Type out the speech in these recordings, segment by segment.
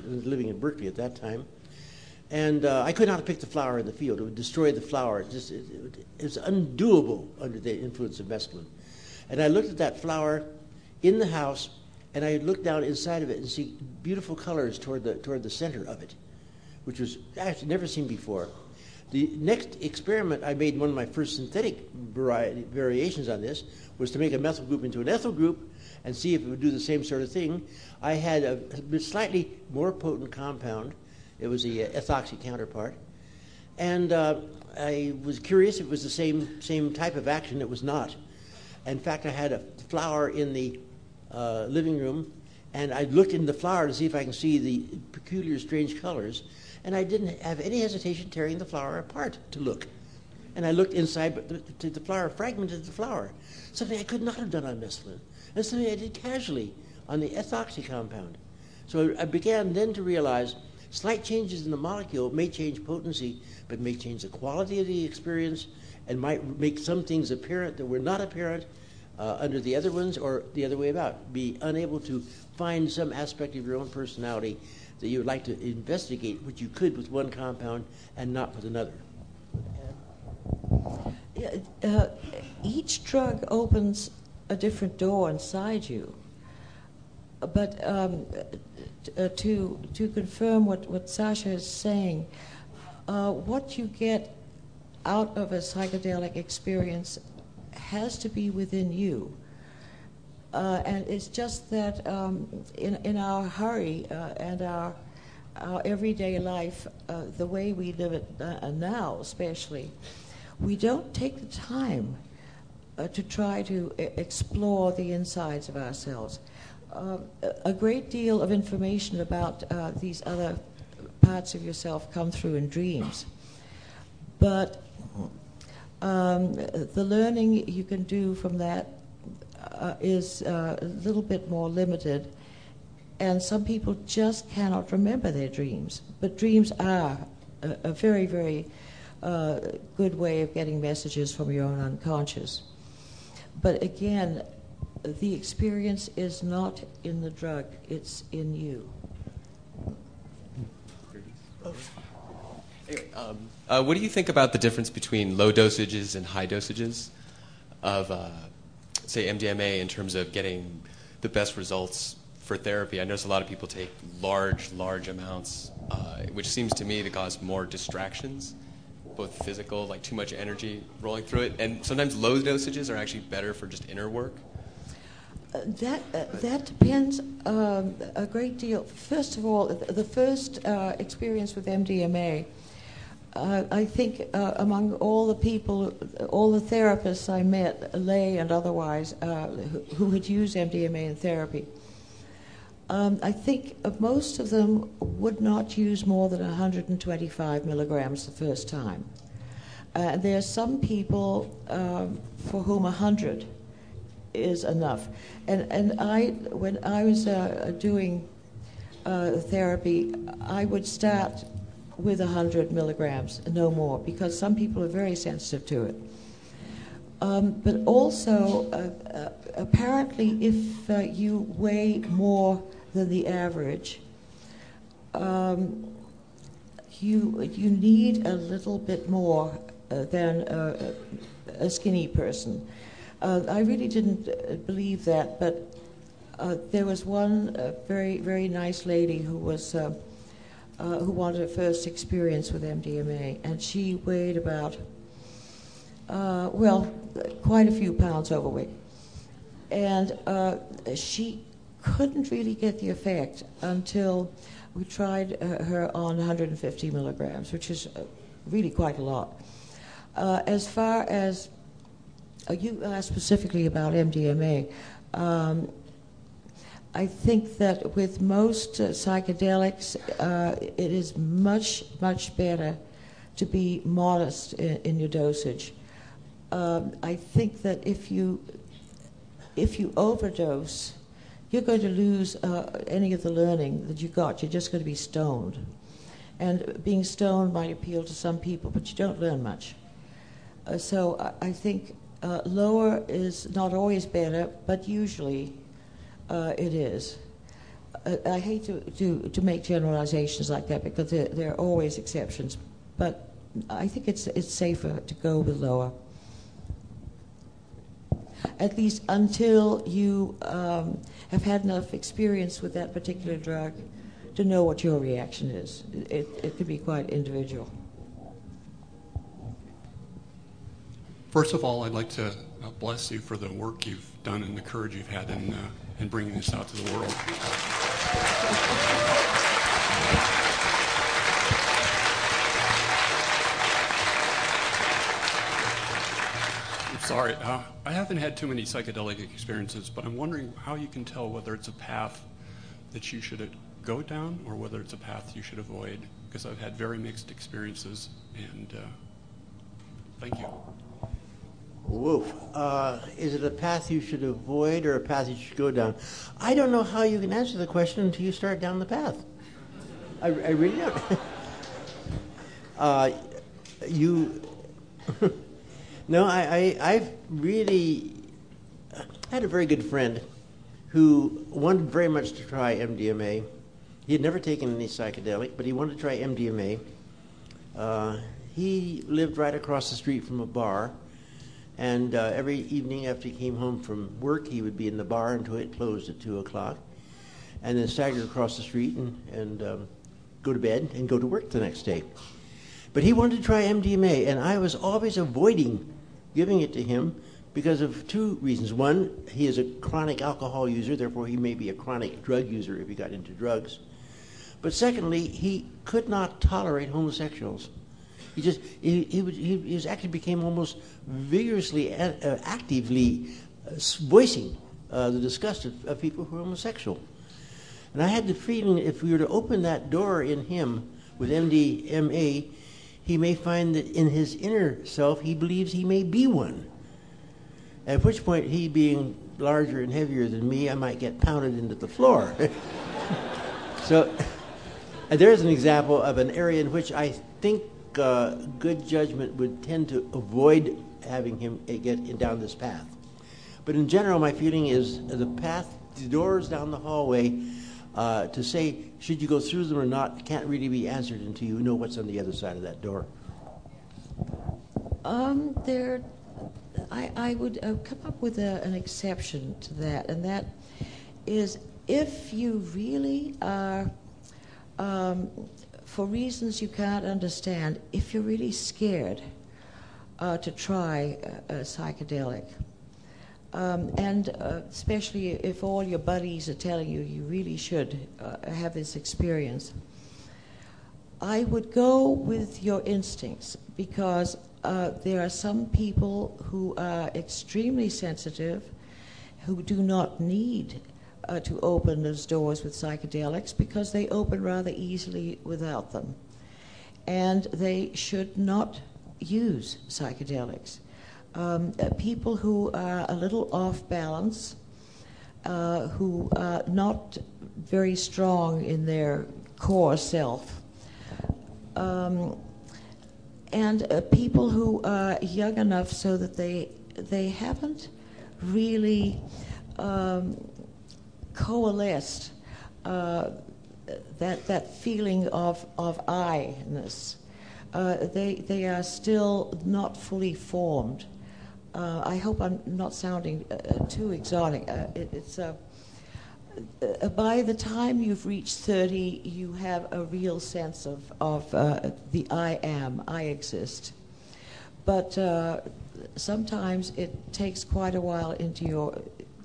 living in Berkeley at that time. And I could not pick the flower in the field. It would destroy the flower. It was undoable under the influence of mescaline. And I looked at that flower in the house, and I looked down inside of it and see beautiful colors toward the center of it, which was actually never seen before. The next experiment, I made one of my first synthetic variations on this, was to make a methyl group into an ethyl group and see if it would do the same sort of thing. I had a slightly more potent compound. It was the ethoxy counterpart. And I was curious if it was the same type of action. It was not. In fact, I had a flower in the living room, and I looked in the flower to see if I can see the peculiar, strange colors, and I didn't have any hesitation tearing the flower apart to look. And I looked inside, but the flower fragmented the flower, something I could not have done on mescaline, and something I did casually on the ethoxy compound. So I began then to realize slight changes in the molecule may change potency, but may change the quality of the experience, and might make some things apparent that were not apparent under the other ones, or the other way about, be unable to find some aspect of your own personality that you would like to investigate, which you could with one compound and not with another. Each drug opens a different door inside you. But to confirm what Sasha is saying, what you get out of a psychedelic experience has to be within you. And it's just that in our hurry and our everyday life, the way we live it now especially, we don't take the time to try to explore the insides of ourselves. A great deal of information about these other parts of yourself come through in dreams. But the learning you can do from that is a little bit more limited, and some people just cannot remember their dreams. But dreams are a very, very good way of getting messages from your own unconscious. But again, the experience is not in the drug, it's in you. Anyway, what do you think about the difference between low dosages and high dosages of, say, MDMA in terms of getting the best results for therapy? I notice a lot of people take large amounts, which seems to me to cause more distractions, both physical, like too much energy rolling through it, and sometimes low dosages are actually better for just inner work. That depends a great deal. First of all, the first experience with MDMA, I think among all the people, all the therapists I met, lay and otherwise, who had used MDMA in therapy, I think most of them would not use more than 125 milligrams the first time. There are some people for whom 100 is enough. And when I was doing therapy, I would start with 100 milligrams, no more, because some people are very sensitive to it. But also, apparently, if you weigh more than the average, you need a little bit more than a skinny person. I really didn't believe that, but there was one very, very nice lady who was who wanted her first experience with MDMA, and she weighed about, quite a few pounds overweight. And she couldn't really get the effect until we tried her on 150 milligrams, which is really quite a lot. As far as you asked specifically about MDMA, I think that with most psychedelics, it is much, much better to be modest in your dosage. I think that if you overdose, you're going to lose any of the learning that you got. You're just going to be stoned. And being stoned might appeal to some people, but you don't learn much. So I think lower is not always better, but usually it is. I hate to make generalizations like that because there are always exceptions, but I think it's safer to go with lower. At least until you have had enough experience with that particular drug to know what your reaction is. It could be quite individual. First of all, I'd like to bless you for the work you've done and the courage you've had in bringing this out to the world. I'm sorry, I haven't had too many psychedelic experiences, but I'm wondering how you can tell whether it's a path that you should go down or whether it's a path you should avoid, because I've had very mixed experiences, and thank you. Woof. Is it a path you should avoid or a path you should go down? I don't know how you can answer the question until you start down the path. I really don't. No, I've really had a very good friend who wanted very much to try MDMA. He had never taken any psychedelic, but he wanted to try MDMA. He lived right across the street from a bar. And every evening after he came home from work, he would be in the bar until it closed at 2 o'clock, and then stagger across the street and go to bed and go to work the next day. But he wanted to try MDMA, and I was always avoiding giving it to him because of two reasons. One, he is a chronic alcohol user, therefore he may be a chronic drug user if he got into drugs. But secondly, he could not tolerate homosexuals. He actually became almost vigorously, actively voicing the disgust of people who are homosexual. And I had the feeling if we were to open that door in him with MDMA, he may find that in his inner self he believes he may be one. At which point, he being larger and heavier than me, I might get pounded into the floor. So there's an example of an area in which I think good judgment would tend to avoid having him get down this path. But in general, my feeling is the path, the doors down the hallway, to say should you go through them or not can't really be answered until you know what's on the other side of that door. I would come up with an exception to that, and that is if you really are for reasons you can't understand, if you're really scared to try a psychedelic, and especially if all your buddies are telling you you really should have this experience, I would go with your instincts because there are some people who are extremely sensitive who do not need to open those doors with psychedelics because they open rather easily without them. And they should not use psychedelics. People who are a little off balance, who are not very strong in their core self, and people who are young enough so that they haven't really coalesced that feeling of I-ness. They are still not fully formed. I hope I'm not sounding too exotic. By the time you've reached 30, you have a real sense of the I am, I exist. But sometimes it takes quite a while into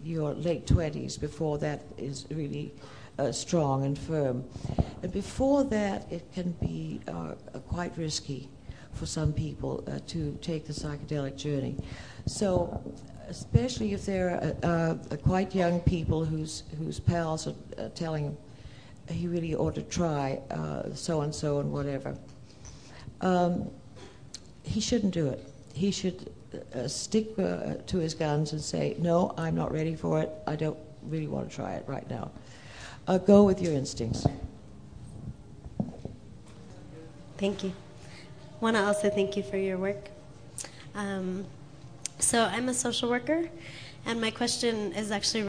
your late 20s before that is really strong and firm. And before that, it can be quite risky for some people to take the psychedelic journey. So, especially if they're quite young people whose pals are telling them he really ought to try so-and-so and whatever, he shouldn't do it. He should stick to his guns and say, no, I'm not ready for it. I don't really want to try it right now. Go with your instincts. Thank you. I want to also thank you for your work. So I'm a social worker, and my question is actually